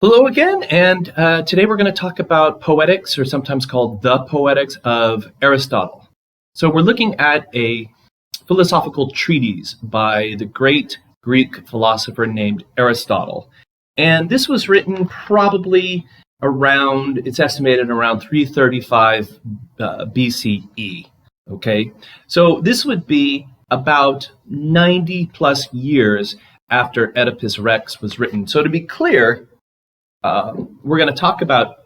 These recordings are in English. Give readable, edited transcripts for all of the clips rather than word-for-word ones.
Hello again, and today we're going to talk about Poetics, or sometimes called the Poetics of Aristotle. So we're looking at a philosophical treatise by the great Greek philosopher named Aristotle. And this was written probably it's estimated around 335 BCE. Okay, so this would be about 90 plus years after Oedipus Rex was written. So to be clear, we're going to talk about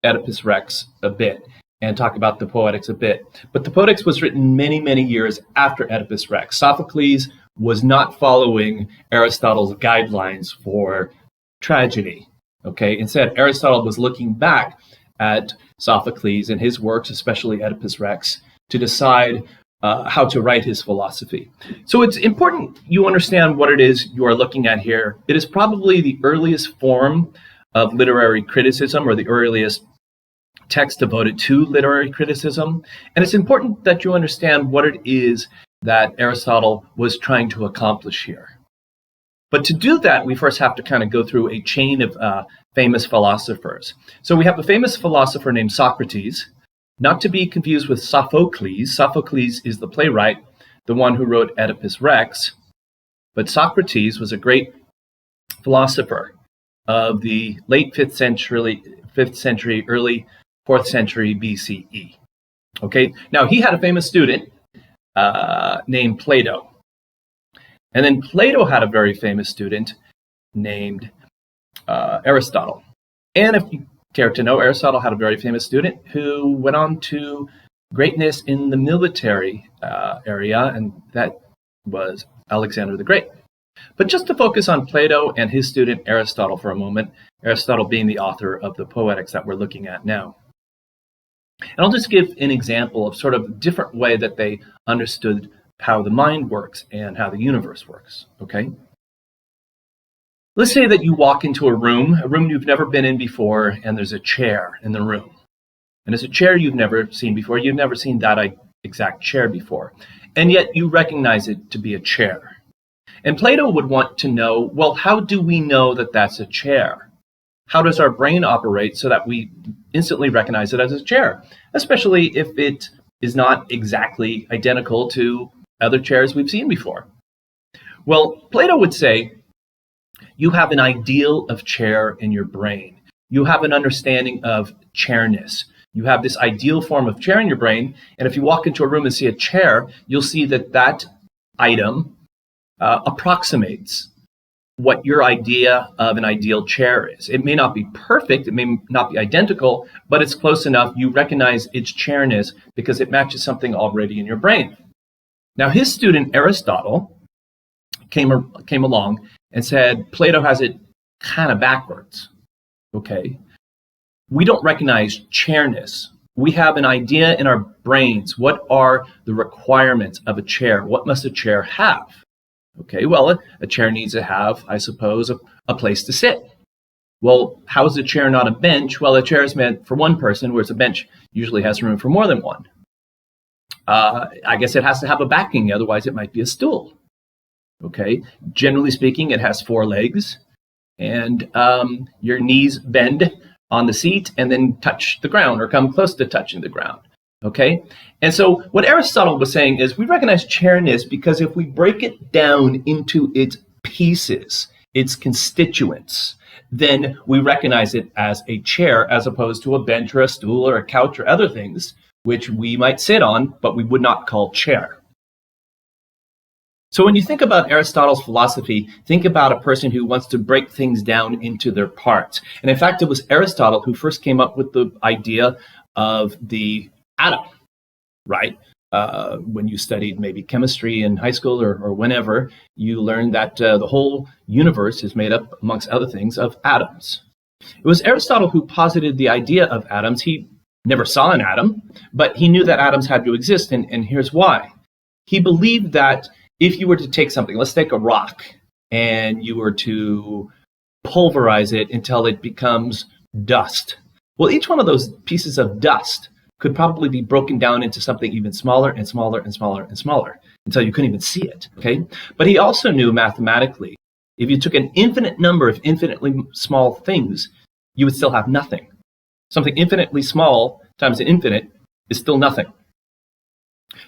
Oedipus Rex a bit and talk about the Poetics a bit. But the Poetics was written many, many years after Oedipus Rex. Sophocles was not following Aristotle's guidelines for tragedy. Okay, instead, Aristotle was looking back at Sophocles and his works, especially Oedipus Rex, to decide how to write his philosophy. So it's important you understand what it is you are looking at here. It is probably the earliest form of literary criticism, or the earliest text devoted to literary criticism. And it's important that you understand what it is that Aristotle was trying to accomplish here. But to do that, we first have to kind of go through a chain of famous philosophers. So we have a famous philosopher named Socrates, not to be confused with Sophocles. Sophocles is the playwright, the one who wrote Oedipus Rex. But Socrates was a great philosopher of the late 5th century, early 4th century BCE. Okay, now he had a famous student named Plato. And then Plato had a very famous student named Aristotle. And if you care to know, Aristotle had a very famous student who went on to greatness in the military area, and that was Alexander the Great. But just to focus on Plato and his student Aristotle for a moment, Aristotle being the author of the Poetics that we're looking at now. And I'll just give an example of sort of a different way that they understood how the mind works and how the universe works, okay? Let's say that you walk into a room you've never been in before, and there's a chair in the room. And it's a chair you've never seen before. You've never seen that exact chair before. And yet you recognize it to be a chair. And Plato would want to know, well, how do we know that that's a chair? How does our brain operate so that we instantly recognize it as a chair, especially if it is not exactly identical to other chairs we've seen before? Well, Plato would say, you have an ideal of chair in your brain. You have an understanding of chairness. You have this ideal form of chair in your brain, and if you walk into a room and see a chair, you'll see that that item approximates what your idea of an ideal chair is. It may not be perfect, it may not be identical, but it's close enough. You recognize its chairness because it matches something already in your brain. Now, his student Aristotle came along and said, Plato has it kind of backwards, okay? We don't recognize chairness. We have an idea in our brains. What are the requirements of a chair? What must a chair have? Okay, well, a chair needs to have, I suppose, a place to sit. Well, how is a chair not a bench? Well, a chair is meant for one person, whereas a bench usually has room for more than one. I guess it has to have a backing, otherwise it might be a stool. Okay, generally speaking, it has 4 legs, and your knees bend on the seat and then touch the ground or come close to touching the ground. Okay, and so what Aristotle was saying is we recognize chairness because if we break it down into its pieces, its constituents, then we recognize it as a chair as opposed to a bench or a stool or a couch or other things which we might sit on, but we would not call chair. So when you think about Aristotle's philosophy, think about a person who wants to break things down into their parts. And in fact, it was Aristotle who first came up with the idea of the atom, right? When you studied maybe chemistry in high school or whenever, you learned that the whole universe is made up, amongst other things, of atoms. It was Aristotle who posited the idea of atoms. He never saw an atom, but he knew that atoms had to exist, and here's why. He believed that if you were to take something, let's take a rock, and you were to pulverize it until it becomes dust. Well, each one of those pieces of dust could probably be broken down into something even smaller and smaller and smaller and smaller until you couldn't even see it, okay? But he also knew mathematically If you took an infinite number of infinitely small things, you would still have nothing. Something infinitely small times an infinite is still nothing.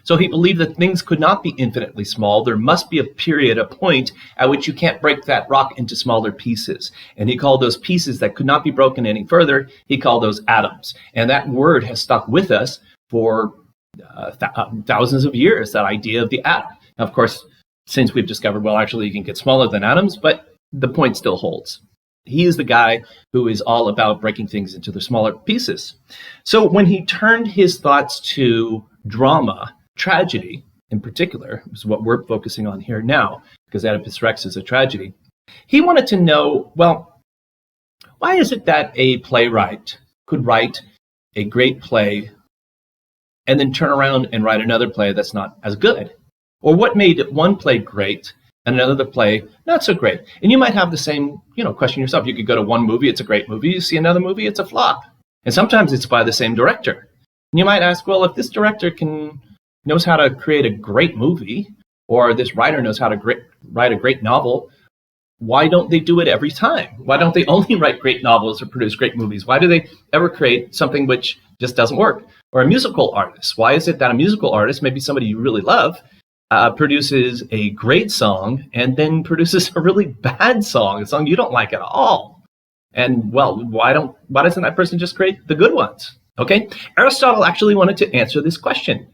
So he believed that things could not be infinitely small. There must be a period, a point at which you can't break that rock into smaller pieces. And he called those pieces that could not be broken any further, he called those atoms. And that word has stuck with us for thousands of years, that idea of the atom. Now, of course, since we've discovered, well, actually, you can get smaller than atoms, but the point still holds. He is the guy who is all about breaking things into the smaller pieces. So when he turned his thoughts to drama, tragedy in particular, is what we're focusing on here now, because Oedipus Rex is a tragedy, he wanted to know, well, why is it that a playwright could write a great play and then turn around and write another play that's not as good? Or what made one play great and another play not so great? And you might have the same, question yourself. You could go to one movie, it's a great movie. You see another movie, it's a flop. And sometimes it's by the same director. And you might ask, well, if this director knows how to create a great movie, or this writer knows how to write a great novel, why don't they do it every time? Why don't they only write great novels or produce great movies? Why do they ever create something which just doesn't work? Or a musical artist. Why is it that a musical artist, maybe somebody you really love, produces a great song and then produces a really bad song, a song you don't like at all? And well, why doesn't that person just create the good ones? Okay, Aristotle actually wanted to answer this question.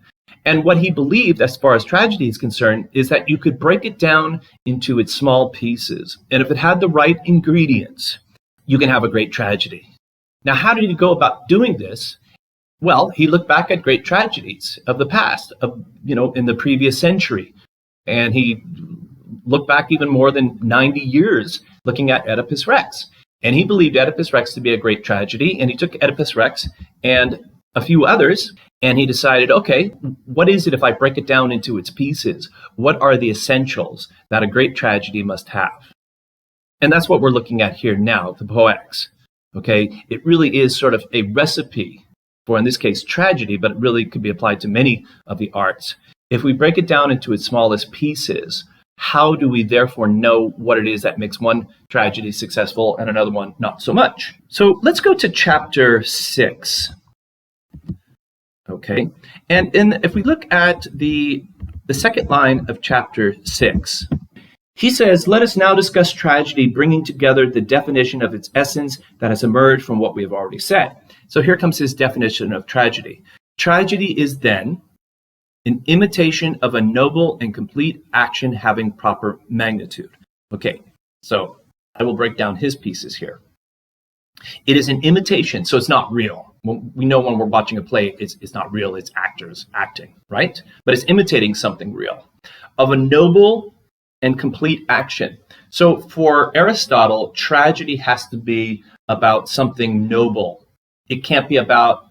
And what he believed, as far as tragedy is concerned, is that you could break it down into its small pieces. And if it had the right ingredients, you can have a great tragedy. Now, how did he go about doing this? Well, he looked back at great tragedies of the past, in the previous century. And he looked back even more than 90 years looking at Oedipus Rex. And he believed Oedipus Rex to be a great tragedy. And he took Oedipus Rex and a few others, and he decided, okay, what is it if I break it down into its pieces? What are the essentials that a great tragedy must have? And that's what we're looking at here now, the Poetics. Okay, it really is sort of a recipe for, in this case, tragedy, but it really could be applied to many of the arts. If we break it down into its smallest pieces, how do we therefore know what it is that makes one tragedy successful and another one not so much? So let's go to chapter 6. Okay, and if we look at the second line of chapter 6, he says, let us now discuss tragedy, bringing together the definition of its essence that has emerged from what we have already said. So here comes his definition of tragedy. Tragedy is then an imitation of a noble and complete action having proper magnitude. Okay, so I will break down his pieces here. It is an imitation, so it's not real. We know when we're watching a play, it's not real, it's actors acting, right? But it's imitating something real. Of a noble and complete action. So for Aristotle, tragedy has to be about something noble. It can't be about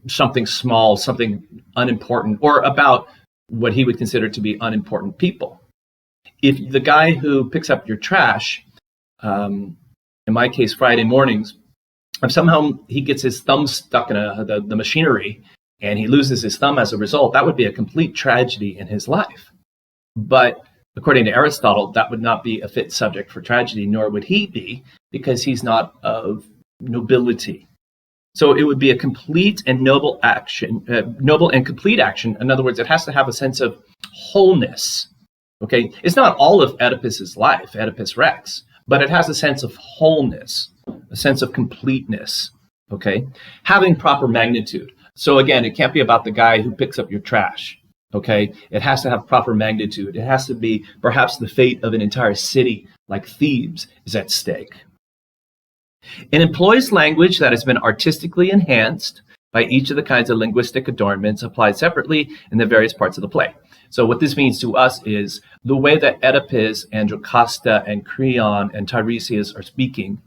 something small, something unimportant, or about what he would consider to be unimportant people. If the guy who picks up your trash, in my case, Friday mornings, if somehow he gets his thumb stuck in the machinery and he loses his thumb as a result, that would be a complete tragedy in his life. But according to Aristotle, that would not be a fit subject for tragedy, nor would he be, because he's not of nobility. So it would be a complete and noble action, noble and complete action. In other words, it has to have a sense of wholeness. Okay, it's not all of Oedipus's life, Oedipus Rex, but it has a sense of wholeness, a sense of completeness. Okay, having proper magnitude. So again, it can't be about the guy who picks up your trash. Okay, it has to have proper magnitude. It has to be perhaps the fate of an entire city like Thebes is at stake. It employs language that has been artistically enhanced by each of the kinds of linguistic adornments applied separately in the various parts of the play. So what this means to us is the way that Oedipus and Jocasta and Creon and Tiresias are speaking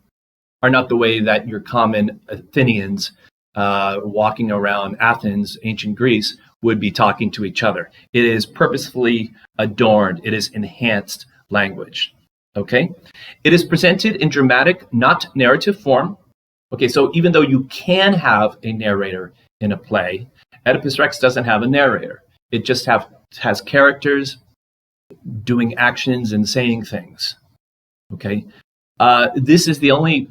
are not the way that your common Athenians walking around Athens, ancient Greece, would be talking to each other. It is purposefully adorned. It is enhanced language. Okay? It is presented in dramatic, not narrative form. Okay, so even though you can have a narrator in a play, Oedipus Rex doesn't have a narrator. It just has characters doing actions and saying things. Okay, this is the only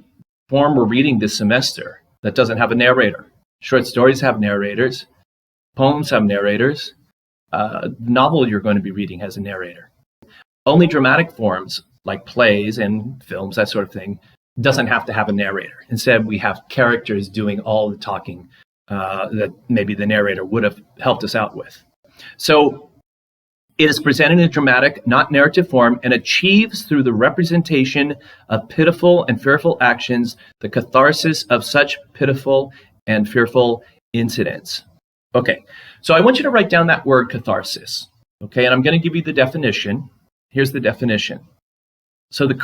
form we're reading this semester that doesn't have a narrator. Short stories have narrators, poems have narrators, novel you're going to be reading has a narrator. Only dramatic forms like plays and films, that sort of thing, doesn't have to have a narrator. Instead, we have characters doing all the talking that maybe the narrator would have helped us out with. So it is presented in a dramatic, not narrative form, and achieves through the representation of pitiful and fearful actions the catharsis of such pitiful and fearful incidents. Okay, so I want you to write down that word catharsis. Okay, and I'm going to give you the definition. Here's the definition. So the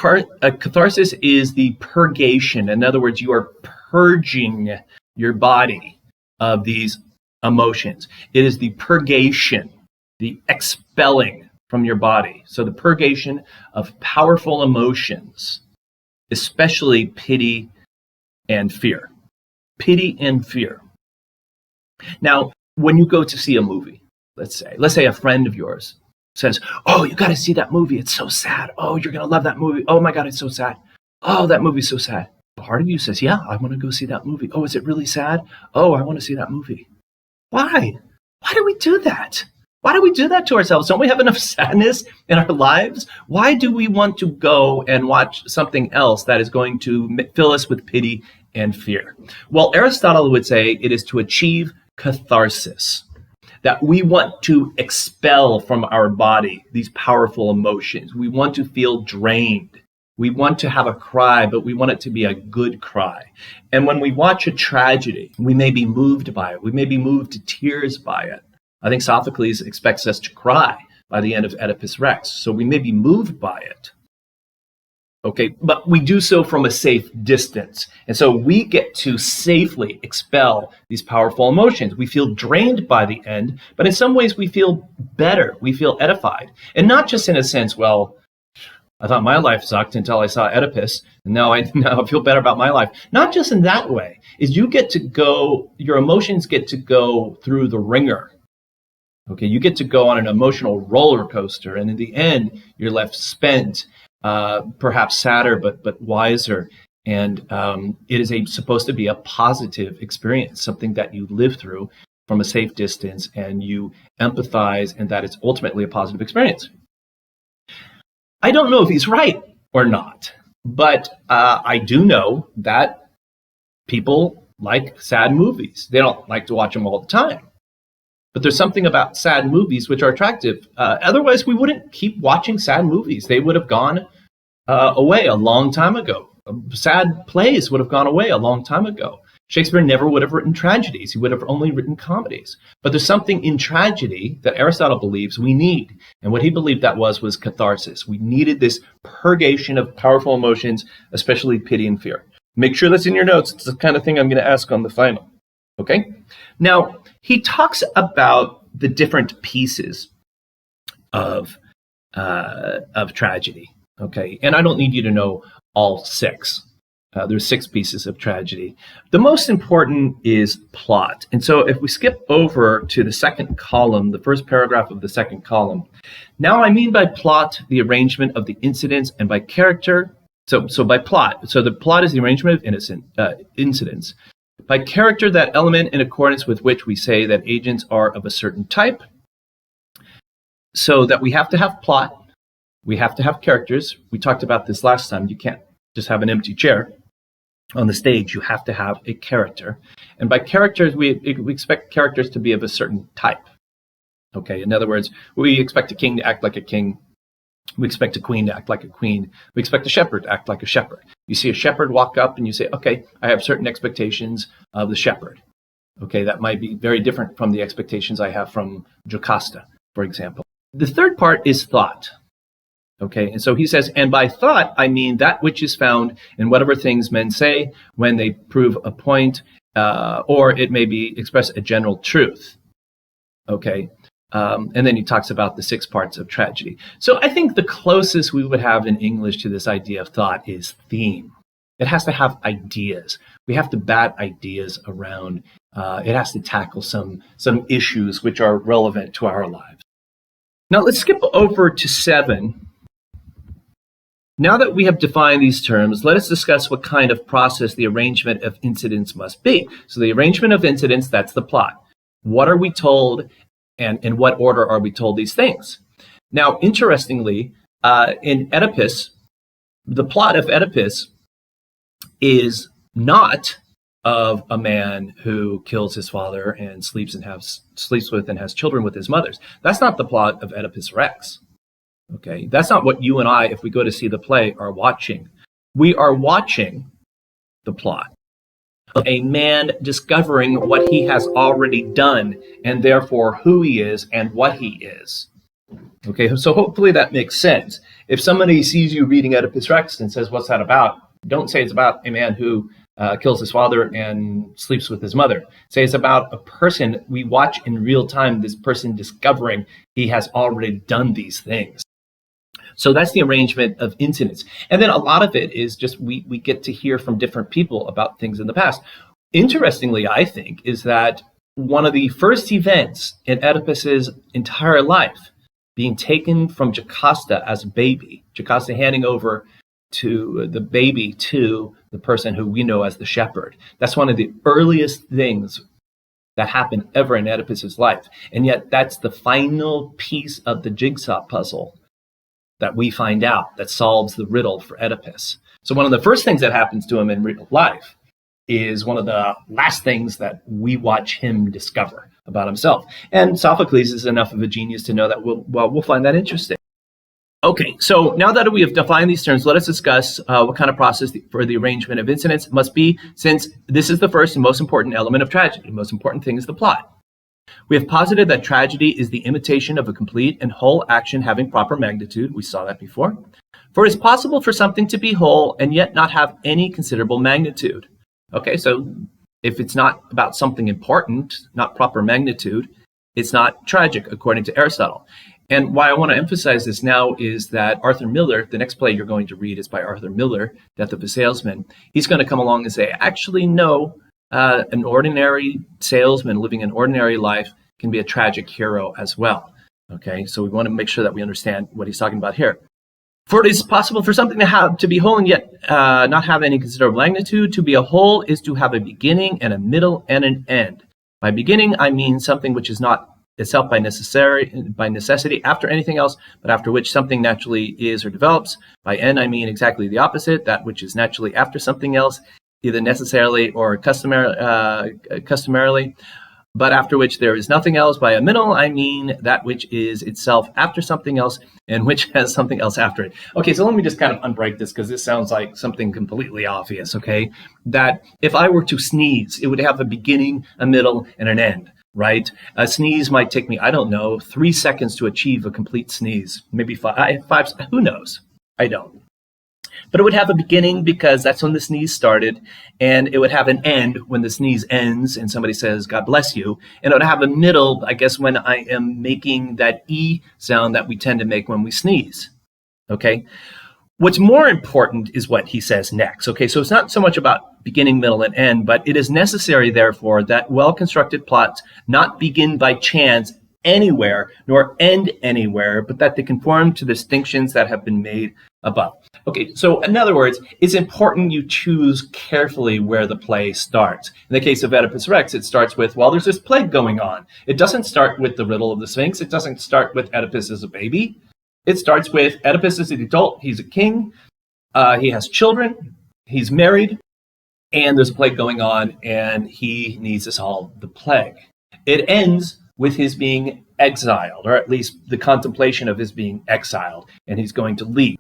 catharsis is the purgation. In other words, you are purging your body of these emotions. It is the purgation, the expelling from your body. So the purgation of powerful emotions, especially pity and fear. Pity and fear. Now, when you go to see a movie, let's say a friend of yours says, "Oh, you got to see that movie. It's so sad. Oh, you're going to love that movie. Oh my God, it's so sad. Oh, that movie's so sad." Part of you says, "Yeah, I want to go see that movie. Oh, is it really sad? Oh, I want to see that movie." Why? Why do we do that? Why do we do that to ourselves? Don't we have enough sadness in our lives? Why do we want to go and watch something else that is going to fill us with pity and fear? Well, Aristotle would say it is to achieve catharsis, that we want to expel from our body these powerful emotions. We want to feel drained. We want to have a cry, but we want it to be a good cry. And when we watch a tragedy, we may be moved by it. We may be moved to tears by it. I think Sophocles expects us to cry by the end of Oedipus Rex. So we may be moved by it. Okay, but we do so from a safe distance. And so we get to safely expel these powerful emotions. We feel drained by the end, but in some ways we feel better. We feel edified. And not just in a sense, well, I thought my life sucked until I saw Oedipus, and now I feel better about my life. Not just in that way, is you get to go, your emotions get to go through the ringer. Okay, you get to go on an emotional roller coaster, and in the end, you're left spent, perhaps sadder, but wiser. And it is supposed to be a positive experience, something that you live through from a safe distance, and you empathize, and that it's ultimately a positive experience. I don't know if he's right or not, but I do know that people like sad movies. They don't like to watch them all the time. But there's something about sad movies which are attractive. Otherwise, we wouldn't keep watching sad movies. They would have gone away a long time ago. Sad plays would have gone away a long time ago. Shakespeare never would have written tragedies. He would have only written comedies. But there's something in tragedy that Aristotle believes we need. And what he believed that was catharsis. We needed this purgation of powerful emotions, especially pity and fear. Make sure that's in your notes. It's the kind of thing I'm going to ask on the final. Okay? Now, he talks about the different pieces of tragedy. Okay? And I don't need you to know all six. There's 6 pieces of tragedy. The most important is plot. And so if we skip over to the second column, the first paragraph of the second column, now I mean by plot the arrangement of the incidents, and by character, so by plot, so the plot is the arrangement of incidents. By character, that element in accordance with which we say that agents are of a certain type. So that we have to have plot, we have to have characters. We talked about this last time. You can't just have an empty chair on the stage. You have to have a character. And by characters, we expect characters to be of a certain type. Okay, in other words, we expect a king to act like a king. We expect a queen to act like a queen. We expect a shepherd to act like a shepherd. You see a shepherd walk up and you say, okay, I have certain expectations of the shepherd. Okay, that might be very different from the expectations I have from Jocasta, for example. The third part is thought. Okay, and so he says, and by thought, I mean that which is found in whatever things men say when they prove a point, or it may be express a general truth. Okay, and then he talks about the 6 parts of tragedy. So I think the closest we would have in English to this idea of thought is theme. It has to have ideas. We have to bat ideas around. It has to tackle some issues which are relevant to our lives. Now let's skip over to 7. Now that we have defined these terms, let us discuss what kind of process the arrangement of incidents must be. So the arrangement of incidents, that's the plot. What are we told, and in what order are we told these things? Now, interestingly, in Oedipus, the plot of Oedipus is not of a man who kills his father and sleeps with and has children with his mothers. That's not the plot of Oedipus Rex. Okay, that's not what you and I, if we go to see the play, are watching. We are watching the plot of a man discovering what he has already done, and therefore who he is and what he is. Okay, so hopefully that makes sense. If somebody sees you reading Oedipus Rex and says, "What's that about?" Don't say it's about a man who kills his father and sleeps with his mother. Say it's about a person we watch in real time, this person discovering he has already done these things. So that's the arrangement of incidents. And then a lot of it is just we get to hear from different people about things in the past. Interestingly, I think, is that one of the first events in Oedipus's entire life, being taken from Jocasta as a baby, Jocasta handing over to the baby to the person who we know as the shepherd. That's one of the earliest things that happened ever in Oedipus's life. And yet that's the final piece of the jigsaw puzzle that we find out that solves the riddle for Oedipus. So one of the first things that happens to him in real life is one of the last things that we watch him discover about himself. And Sophocles is enough of a genius to know that we'll find that interesting. Okay, so now that we have defined these terms, let us discuss what kind of process for the arrangement of incidents must be, since this is the first and most important element of tragedy. The most important thing is the plot. We have posited that tragedy is the imitation of a complete and whole action having proper magnitude. We saw that before. For it is possible for something to be whole and yet not have any considerable magnitude. Okay, so if it's not about something important, not proper magnitude, it's not tragic, according to Aristotle. And why I want to emphasize this now is that Arthur Miller, the next play you're going to read is by Arthur Miller, Death of a Salesman. He's going to come along and say, actually, no, an ordinary salesman living an ordinary life can be a tragic hero as well. Okay, so we want to make sure that we understand what he's talking about here. For it is possible for something to be whole and yet not have any considerable magnitude. To be a whole is to have a beginning and a middle and an end. By beginning, I mean something which is not itself by necessity after anything else, but after which something naturally is or develops. By end, I mean exactly the opposite, that which is naturally after something else, either necessarily or customarily, but after which there is nothing else. By a middle, I mean that which is itself after something else and which has something else after it. Okay, so let me just kind of unbreak this because this sounds like something completely obvious, okay? That if I were to sneeze, it would have a beginning, a middle, and an end, right? A sneeze might take me, 3 seconds to achieve a complete sneeze. Maybe five, who knows? I don't. But it would have a beginning because that's when the sneeze started, and it would have an end when the sneeze ends and somebody says, God bless you. And it would have a middle, I guess, when I am making that E sound that we tend to make when we sneeze. Okay? What's more important is what he says next. Okay, so it's not so much about beginning, middle, and end, but it is necessary, therefore, that well-constructed plots not begin by chance anywhere, nor end anywhere, but that they conform to distinctions that have been made above. Okay, so in other words, it's important you choose carefully where the play starts. In the case of Oedipus Rex, it starts with, well, there's this plague going on. It doesn't start with the riddle of the Sphinx. It doesn't start with Oedipus as a baby. It starts with Oedipus as an adult. He's a king. He has children. He's married. And there's a plague going on, and he needs to solve the plague. It ends with his being exiled, or at least the contemplation of his being exiled, and he's going to leave.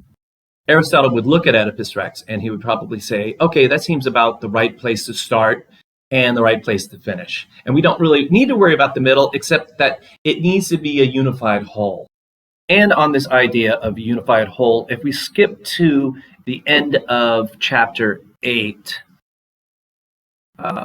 Aristotle would look at Oedipus Rex and he would probably say, okay, that seems about the right place to start and the right place to finish. And we don't really need to worry about the middle, except that it needs to be a unified whole. And on this idea of a unified whole, if we skip to the end of chapter 8,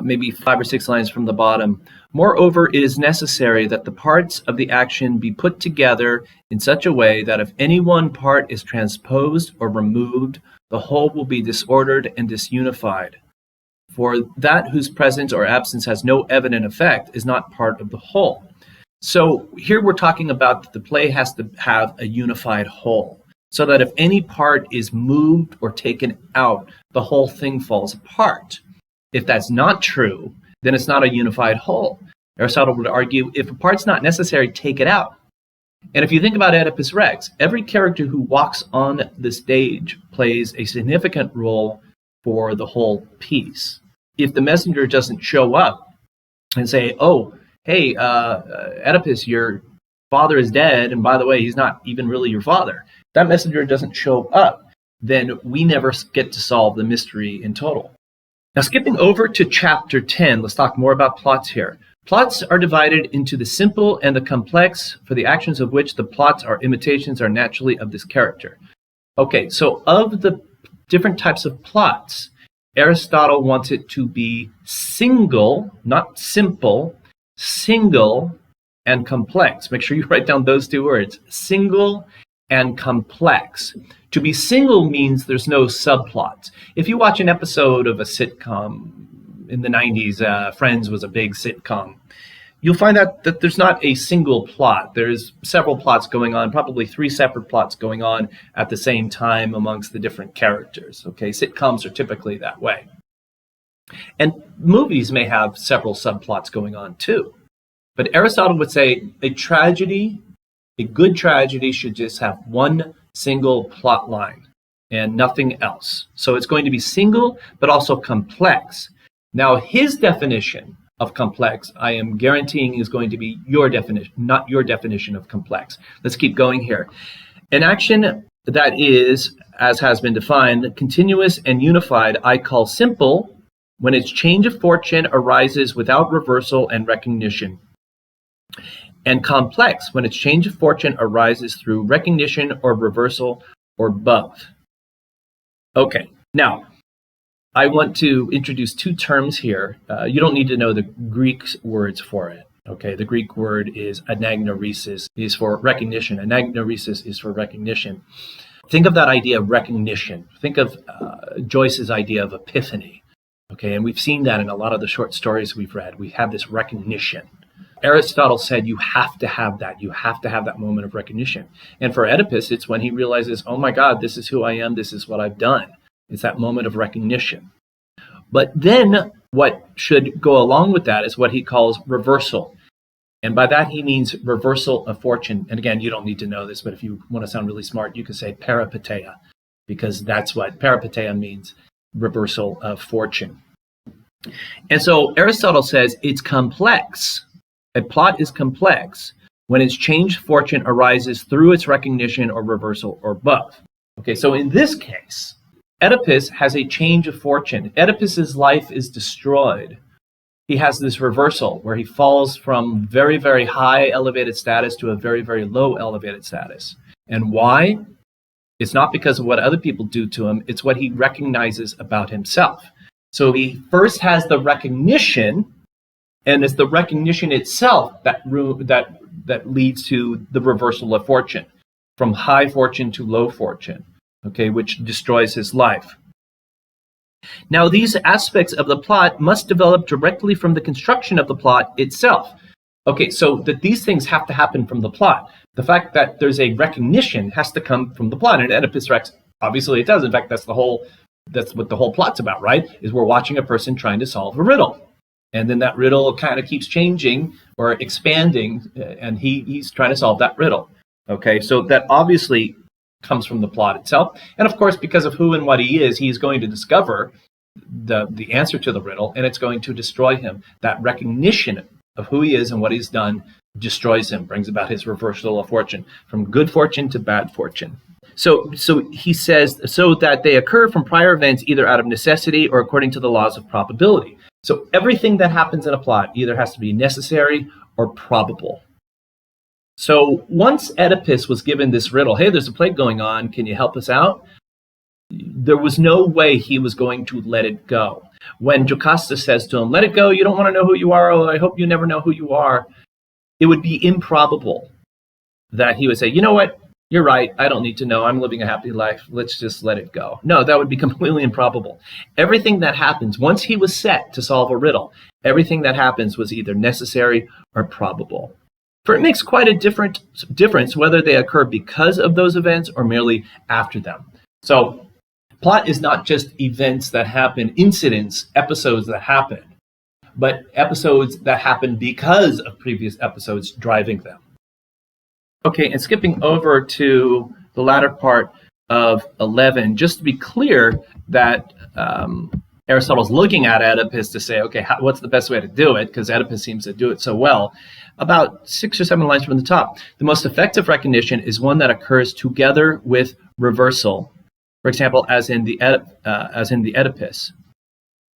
maybe 5 or 6 lines from the bottom. Moreover, it is necessary that the parts of the action be put together in such a way that if any one part is transposed or removed, the whole will be disordered and disunified. For that whose presence or absence has no evident effect is not part of the whole. So here we're talking about that the play has to have a unified whole, so that if any part is moved or taken out, the whole thing falls apart. If that's not true, then it's not a unified whole. Aristotle would argue if a part's not necessary, take it out. And if you think about Oedipus Rex, every character who walks on the stage plays a significant role for the whole piece. If the messenger doesn't show up and say, oh, hey, Oedipus, your father is dead, and by the way, he's not even really your father. If that messenger doesn't show up, then we never get to solve the mystery in total. Now, skipping over to chapter 10, let's talk more about plots here. Plots are divided into the simple and the complex, for the actions of which the plots are imitations are naturally of this character. Okay, so of the different types of plots, Aristotle wants it to be single, not simple, single and complex. Make sure you write down those two words, single and complex. To be single means there's no subplots. If you watch an episode of a sitcom in the 90s, Friends was a big sitcom, you'll find out that there's not a single plot. There's several plots going on, probably 3 separate plots going on at the same time amongst the different characters. Okay, sitcoms are typically that way. And movies may have several subplots going on too. But Aristotle would say a tragedy, a good tragedy, should just have one single plot line and nothing else. So it's going to be single, but also complex. Now, his definition of complex, I am guaranteeing, is going to be your definition, not your definition of complex. Let's keep going here. An action that is, as has been defined, continuous and unified, I call simple when its change of fortune arises without reversal and recognition, and complex when its change of fortune arises through recognition or reversal or both. Okay, now, I want to introduce 2 terms here. You don't need to know the Greek words for it. Okay, the Greek word is anagnoresis, is for recognition. Anagnoresis is for recognition. Think of that idea of recognition. Think of Joyce's idea of epiphany. Okay, and we've seen that in a lot of the short stories we've read. We have this recognition. Aristotle said you have to have that. You have to have that moment of recognition. And for Oedipus, it's when he realizes, oh my God, this is who I am. This is what I've done. It's that moment of recognition. But then what should go along with that is what he calls reversal. And by that, he means reversal of fortune. And again, you don't need to know this, but if you want to sound really smart, you can say peripeteia, because that's what peripeteia means, reversal of fortune. And so Aristotle says it's complex. A plot is complex when its changed fortune arises through its recognition or reversal or both. Okay, so in this case, Oedipus has a change of fortune. Oedipus's life is destroyed. He has this reversal where he falls from very, very high elevated status to a very, very low elevated status. And why? It's not because of what other people do to him. It's what he recognizes about himself. So he first has the recognition, and it's the recognition itself that leads to the reversal of fortune, from high fortune to low fortune. Okay, which destroys his life. Now, these aspects of the plot must develop directly from the construction of the plot itself. Okay, so that these things have to happen from the plot. The fact that there's a recognition has to come from the plot. And Oedipus Rex, obviously it does. In fact, that's what the whole plot's about, right? Is we're watching a person trying to solve a riddle. And then that riddle kind of keeps changing or expanding, and he's trying to solve that riddle. Okay, so that obviously comes from the plot itself. And of course, because of who and what he is, he's going to discover the answer to the riddle, and it's going to destroy him. That recognition of who he is and what he's done destroys him, brings about his reversal of fortune, from good fortune to bad fortune. So he says, so that they occur from prior events either out of necessity or according to the laws of probability. So everything that happens in a plot either has to be necessary or probable. So once Oedipus was given this riddle, hey, there's a plague going on, can you help us out? There was no way he was going to let it go. When Jocasta says to him, let it go, you don't want to know who you are, oh, I hope you never know who you are, it would be improbable that he would say, you know what, you're right, I don't need to know, I'm living a happy life, let's just let it go. No, that would be completely improbable. Everything that happens, once he was set to solve a riddle, everything that happens was either necessary or probable. For it makes quite a difference whether they occur because of those events or merely after them. So plot is not just events that happen, incidents, episodes that happen, but episodes that happen because of previous episodes driving them. Okay, and skipping over to the latter part of 11, just to be clear that Aristotle's looking at Oedipus to say, okay, what's the best way to do it? Because Oedipus seems to do it so well. About 6 or 7 lines from the top. The most effective recognition is one that occurs together with reversal. For example, as in the Oedipus.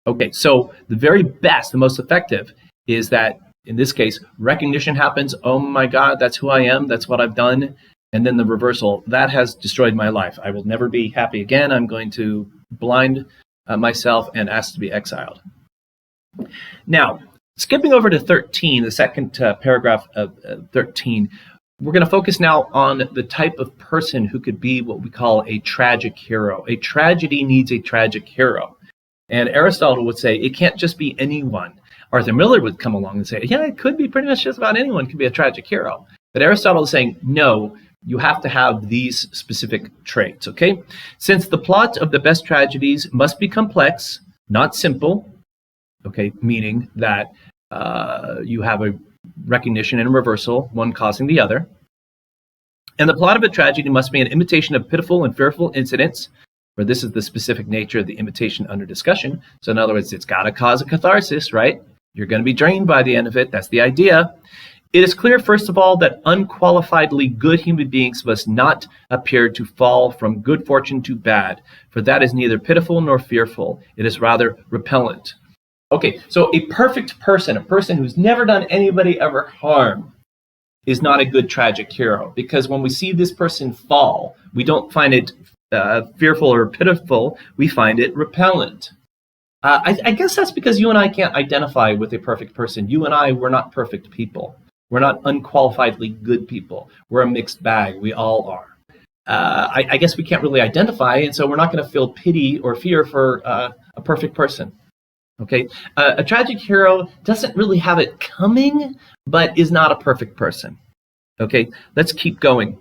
Okay, so the very best, the most effective, is that in this case, recognition happens. Oh my God, that's who I am. That's what I've done. And then the reversal, that has destroyed my life. I will never be happy again. I'm going to blind myself and ask to be exiled. Now, skipping over to 13, the second paragraph of 13, we're going to focus now on the type of person who could be what we call a tragic hero. A tragedy needs a tragic hero. And Aristotle would say it can't just be anyone. Arthur Miller would come along and say, yeah, it could be pretty much just about anyone could be a tragic hero. But Aristotle is saying, no, you have to have these specific traits, okay? Since the plot of the best tragedies must be complex, not simple, okay, meaning that you have a recognition and a reversal, one causing the other. And the plot of a tragedy must be an imitation of pitiful and fearful incidents, where this is the specific nature of the imitation under discussion. So in other words, it's got to cause a catharsis, right? You're going to be drained by the end of it. That's the idea. It is clear, first of all, that unqualifiedly good human beings must not appear to fall from good fortune to bad, for that is neither pitiful nor fearful. It is rather repellent. Okay, so a perfect person, a person who's never done anybody ever harm, is not a good tragic hero, because when we see this person fall, we don't find it fearful or pitiful, we find it repellent. I guess that's because you and I can't identify with a perfect person. You and I, we're not perfect people. We're not unqualifiedly good people. We're a mixed bag. We all are. I guess we can't really identify, and so we're not going to feel pity or fear for a perfect person. Okay, a tragic hero doesn't really have it coming, but is not a perfect person. Okay, let's keep going.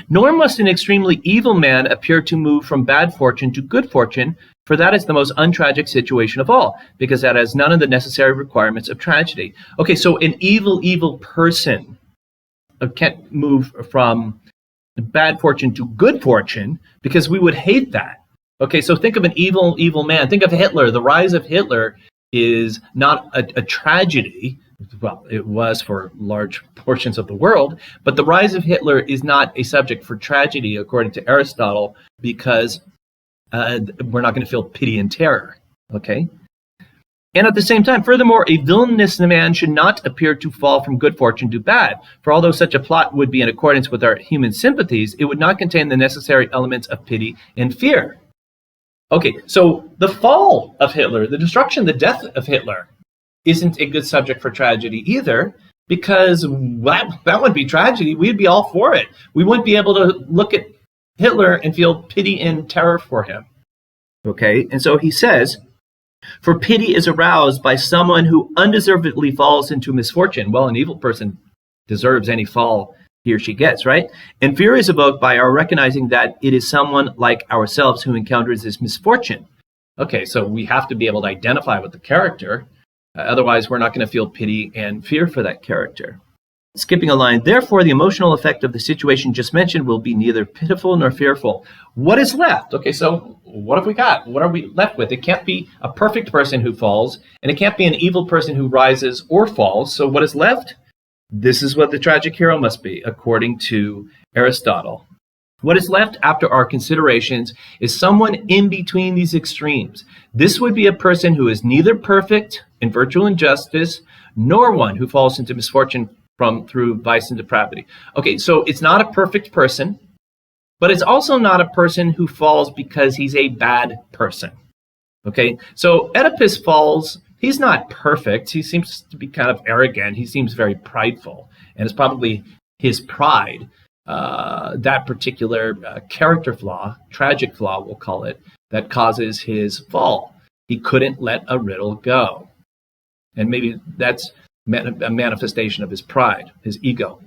Nor must an extremely evil man appear to move from bad fortune to good fortune, for that is the most untragic situation of all, because that has none of the necessary requirements of tragedy. Okay, so an evil person can't move from bad fortune to good fortune, because we would hate that. Okay, so think of an evil man. Think of Hitler. The rise of Hitler is not a tragedy. Well, it was for large portions of the world, but the rise of Hitler is not a subject for tragedy, according to Aristotle, because we're not going to feel pity and terror, okay? And at the same time, furthermore, a villainous man should not appear to fall from good fortune to bad, for although such a plot would be in accordance with our human sympathies, it would not contain the necessary elements of pity and fear. Okay, so the fall of Hitler, the destruction, the death of Hitler, isn't a good subject for tragedy either, because that would be tragedy. We'd be all for it. We wouldn't be able to look at Hitler and feel pity and terror for him. Okay, and so he says, for pity is aroused by someone who undeservedly falls into misfortune. Well, an evil person deserves any fall he or she gets, right? And fear is evoked by our recognizing that it is someone like ourselves who encounters this misfortune. Okay, so we have to be able to identify with the character. Otherwise, we're not going to feel pity and fear for that character. Skipping a line, therefore, the emotional effect of the situation just mentioned will be neither pitiful nor fearful. What is left? Okay, so what have we got? What are we left with? It can't be a perfect person who falls, and it can't be an evil person who rises or falls. So what is left? This is what the tragic hero must be, according to Aristotle. What is left after our considerations is someone in between these extremes. This would be a person who is neither perfect in virtue and justice, nor one who falls into misfortune through vice and depravity. Okay, so it's not a perfect person, but it's also not a person who falls because he's a bad person. Okay, so Oedipus falls. He's not perfect. He seems to be kind of arrogant. He seems very prideful, and it's probably his pride, that particular character flaw, tragic flaw, we'll call it, that causes his fall. He couldn't let a riddle go. And maybe that's a manifestation of his pride, his ego.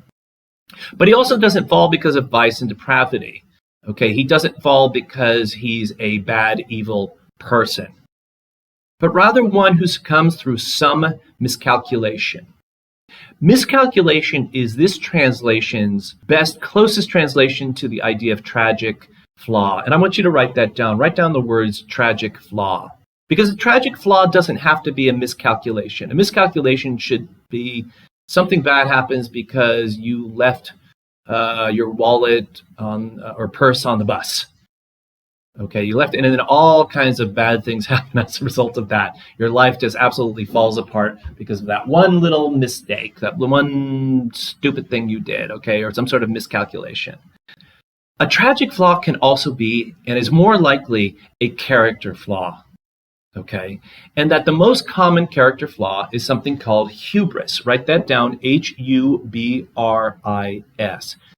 But he also doesn't fall because of vice and depravity. Okay, he doesn't fall because he's a bad, evil person, but rather one who succumbs through some miscalculation. Miscalculation is this translation's closest translation to the idea of tragic flaw. And I want you to write that down. Write down the words tragic flaw. Because a tragic flaw doesn't have to be a miscalculation. A miscalculation should be something bad happens because you left your wallet or purse on the bus. Okay, you left it, and then all kinds of bad things happen as a result of that. Your life just absolutely falls apart because of that one little mistake, that one stupid thing you did, okay, or some sort of miscalculation. A tragic flaw can also be, and is more likely, a character flaw, okay? And that the most common character flaw is something called hubris. Write that down, Hubris,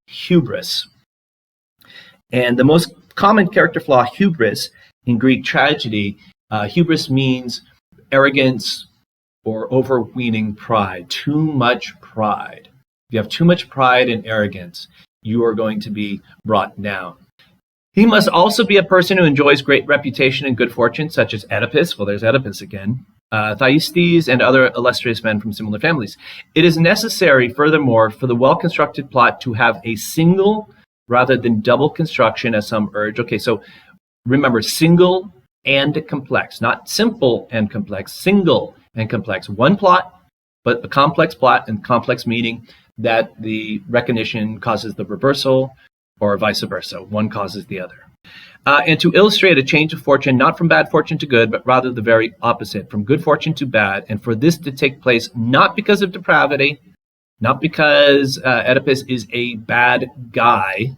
hubris. And the most common character flaw, hubris, in Greek tragedy, hubris means arrogance or overweening pride, too much pride. If you have too much pride and arrogance, you are going to be brought down. He must also be a person who enjoys great reputation and good fortune, such as Oedipus. Well, there's Oedipus again. Thyestes and other illustrious men from similar families. It is necessary, furthermore, for the well-constructed plot to have a single rather than double construction, as some urge. Okay, so remember, single and complex, not simple and complex, single and complex. One plot, but a complex plot and complex meaning that the recognition causes the reversal or vice versa. One causes the other. And to illustrate a change of fortune, not from bad fortune to good, but rather the very opposite, from good fortune to bad, and for this to take place not because of depravity, not because Oedipus is a bad guy,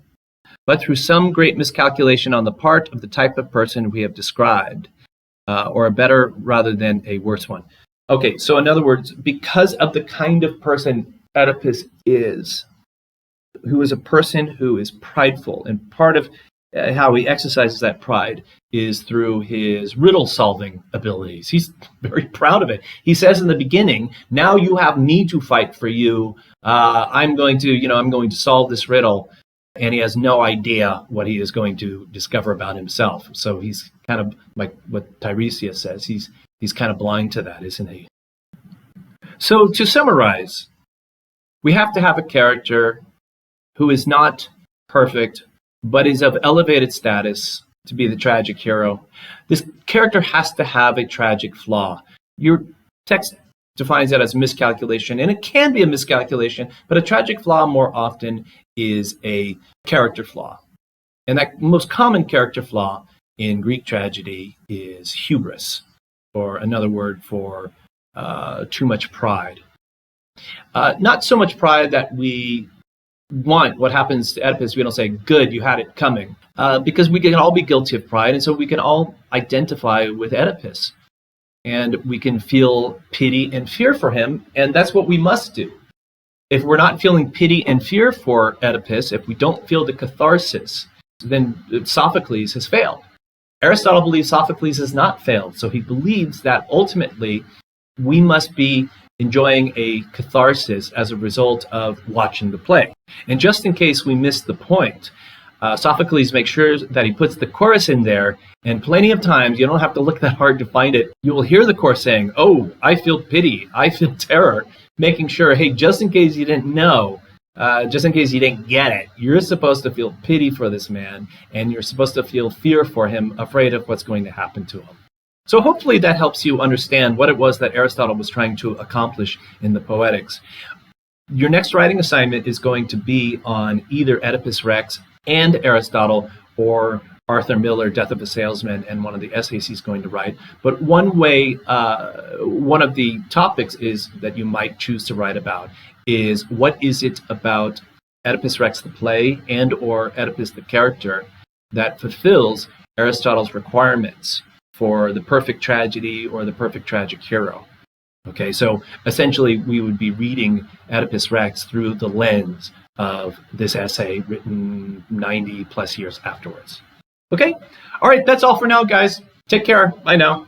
but through some great miscalculation on the part of the type of person we have described, or a better rather than a worse one. Okay, so in other words, because of the kind of person Oedipus is, who is a person who is prideful, and part of how he exercises that pride is through his riddle-solving abilities. He's very proud of it. He says in the beginning, "Now you have me to fight for you. I'm going to solve this riddle." And he has no idea what he is going to discover about himself. So he's kind of like what Tiresias says. He's kind of blind to that, isn't he? So to summarize, we have to have a character who is not perfect, but is of elevated status to be the tragic hero. This character has to have a tragic flaw. Your text defines that as miscalculation, and it can be a miscalculation, but a tragic flaw more often is a character flaw. And that most common character flaw in Greek tragedy is hubris, or another word for too much pride. Not so much pride that we want what happens to Oedipus, we don't say, "Good, you had it coming," because we can all be guilty of pride, and so we can all identify with Oedipus. And we can feel pity and fear for him, and that's what we must do. If we're not feeling pity and fear for Oedipus, if we don't feel the catharsis, then Sophocles has failed. Aristotle believes Sophocles has not failed, so he believes that ultimately we must be enjoying a catharsis as a result of watching the play. And just in case we miss the point, Sophocles makes sure that he puts the chorus in there, and plenty of times, you don't have to look that hard to find it, you will hear the chorus saying, "Oh, I feel pity, I feel terror," making sure, hey, just in case you didn't know, just in case you didn't get it, you're supposed to feel pity for this man, and you're supposed to feel fear for him, afraid of what's going to happen to him. So hopefully that helps you understand what it was that Aristotle was trying to accomplish in the Poetics. Your next writing assignment is going to be on either Oedipus Rex and Aristotle, or Arthur Miller, Death of a Salesman, and one of the essays he's going to write. But one of the topics is that you might choose to write about is, what is it about Oedipus Rex the play and or Oedipus the character that fulfills Aristotle's requirements for the perfect tragedy or the perfect tragic hero? Okay, so essentially we would be reading Oedipus Rex through the lens of this essay written 90 plus years afterwards. Okay, all right, that's all for now, guys. Take care. Bye now.